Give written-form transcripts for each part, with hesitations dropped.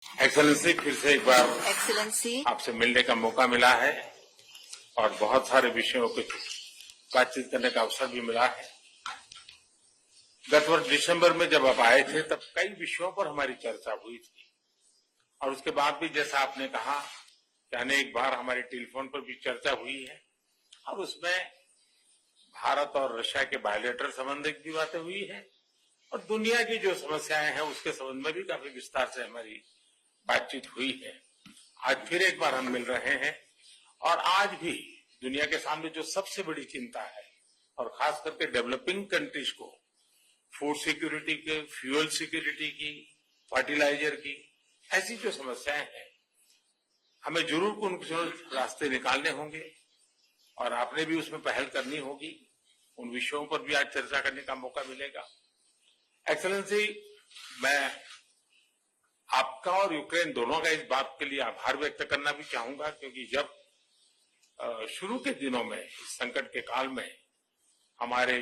Excellency, फिर से एक बार एक्सेलेंसी आपसे मिलने का मौका मिला है और बहुत सारे विषयों पे बातचीत करने का अवसर भी मिला है। गत वर्ष दिसंबर में जब आप आए थे तब कई विषयों पर हमारी चर्चा हुई थी और उसके बाद भी जैसा आपने कहा कि अनेक बार हमारी टेलीफोन पर भी चर्चा हुई है और उसमें भारत और रशिया के बायलैटरल संबंध की बातें हुई है और दुनिया की जो समस्याएं हैं उसके संबंध में भी काफी विस्तार से हमारी बातचीत हुई है। आज फिर एक बार हम मिल रहे हैं और आज भी दुनिया के सामने जो सबसे बड़ी चिंता है और खास करके डेवलपिंग कंट्रीज को फूड सिक्योरिटी के, फ्यूल सिक्योरिटी की, फर्टिलाइजर की, ऐसी जो समस्याएं हैं हमें जरूर उनके रास्ते निकालने होंगे और आपने भी उसमें पहल करनी होगी। उन विषयों पर भी आज चर्चा करने का मौका मिलेगा। एक्सेलेंसी, मैं आपका और यूक्रेन दोनों का इस बात के लिए आभार व्यक्त करना भी चाहूंगा क्योंकि जब शुरू के दिनों में इस संकट के काल में हमारे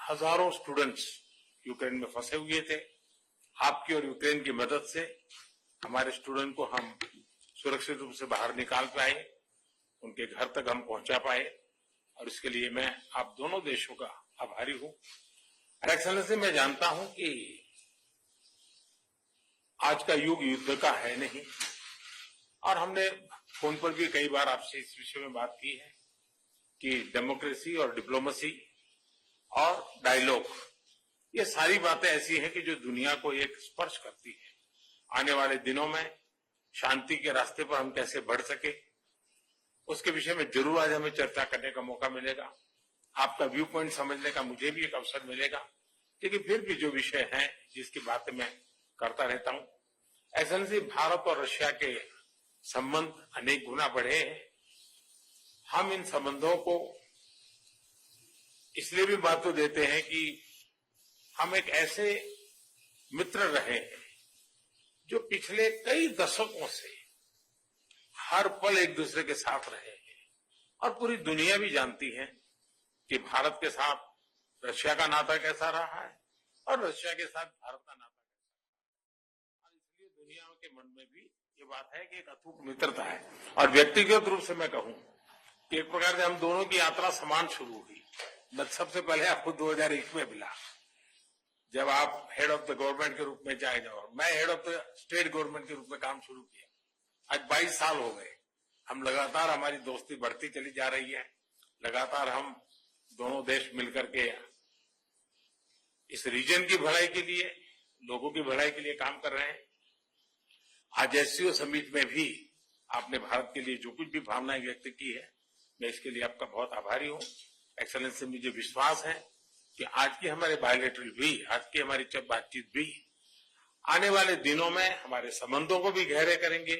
हजारों स्टूडेंट्स यूक्रेन में फंसे हुए थे, आपकी और यूक्रेन की मदद से हमारे स्टूडेंट को हम सुरक्षित रूप से बाहर निकाल पाए, उनके घर तक हम पहुंचा पाए और इसके लिए मैं आप दोनों देशों का आभारी हूं। एक्सेलेंसी, मैं जानता हूं कि आज का युग युद्ध का है नहीं और हमने फोन पर भी कई बार आपसे इस विषय में बात की है कि डेमोक्रेसी और डिप्लोमेसी और डायलॉग, ये सारी बातें ऐसी हैं कि जो दुनिया को एक स्पर्श करती है। आने वाले दिनों में शांति के रास्ते पर हम कैसे बढ़ सके उसके विषय में जरूर आज हमें चर्चा करने का मौका मिलेगा। आपका व्यू पॉइंट समझने का मुझे भी एक अवसर मिलेगा, लेकिन फिर भी जो विषय है जिसकी बातें मैं करता रहता हूं। एक्सेलेंसी, भारत और रशिया के संबंध अनेक गुना बढ़े हैं। हम इन संबंधों को इसलिए भी महत्व देते हैं कि हम एक ऐसे मित्र रहे हैं जो पिछले कई दशकों से हर पल एक दूसरे के साथ रहे हैं और पूरी दुनिया भी जानती है कि भारत के साथ रशिया का नाता कैसा रहा है और रशिया के साथ भारत का नाता कैसा रहा है। और इसलिए दुनिया के मन में भी ये बात है कि एक अटूट मित्रता है और व्यक्तिगत रूप से मैं कहूं कि एक प्रकार से हम दोनों की यात्रा समान शुरू हुई। सबसे पहले आपको 2001 में मिला जब आप हेड ऑफ द गवर्नमेंट के रूप में जाए जाओ, मैं head of the state government के रूप में काम शुरू किया। आज 22 साल हो गए। हम लगातार, हमारी दोस्ती बढ़ती चली जा रही है। लगातार हम दोनों देश मिलकर के इस रीजन की भलाई के लिए, लोगों की भलाई के लिए काम कर रहे हैं। आज एससीओ समिट में भी आपने भारत के लिए जो कुछ भी भावनाएं व्यक्त की है, मैं इसके लिए आपका बहुत आभारी हूं। एक्सेलेंसी, मुझे विश्वास है कि आज की हमारे बायलैटरल भी, आज की हमारी बातचीत भी आने वाले दिनों में हमारे संबंधों को भी गहरे करेंगे।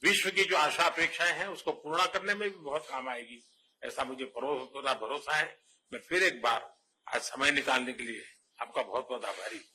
विश्व की जो आशा अपेक्षाएं हैं उसको पूर्ण करने में भी बहुत काम आएगी, ऐसा मुझे पूरा भरोसा है। मैं फिर एक बार आज समय निकालने के लिए आपका बहुत बहुत आभारी हूं।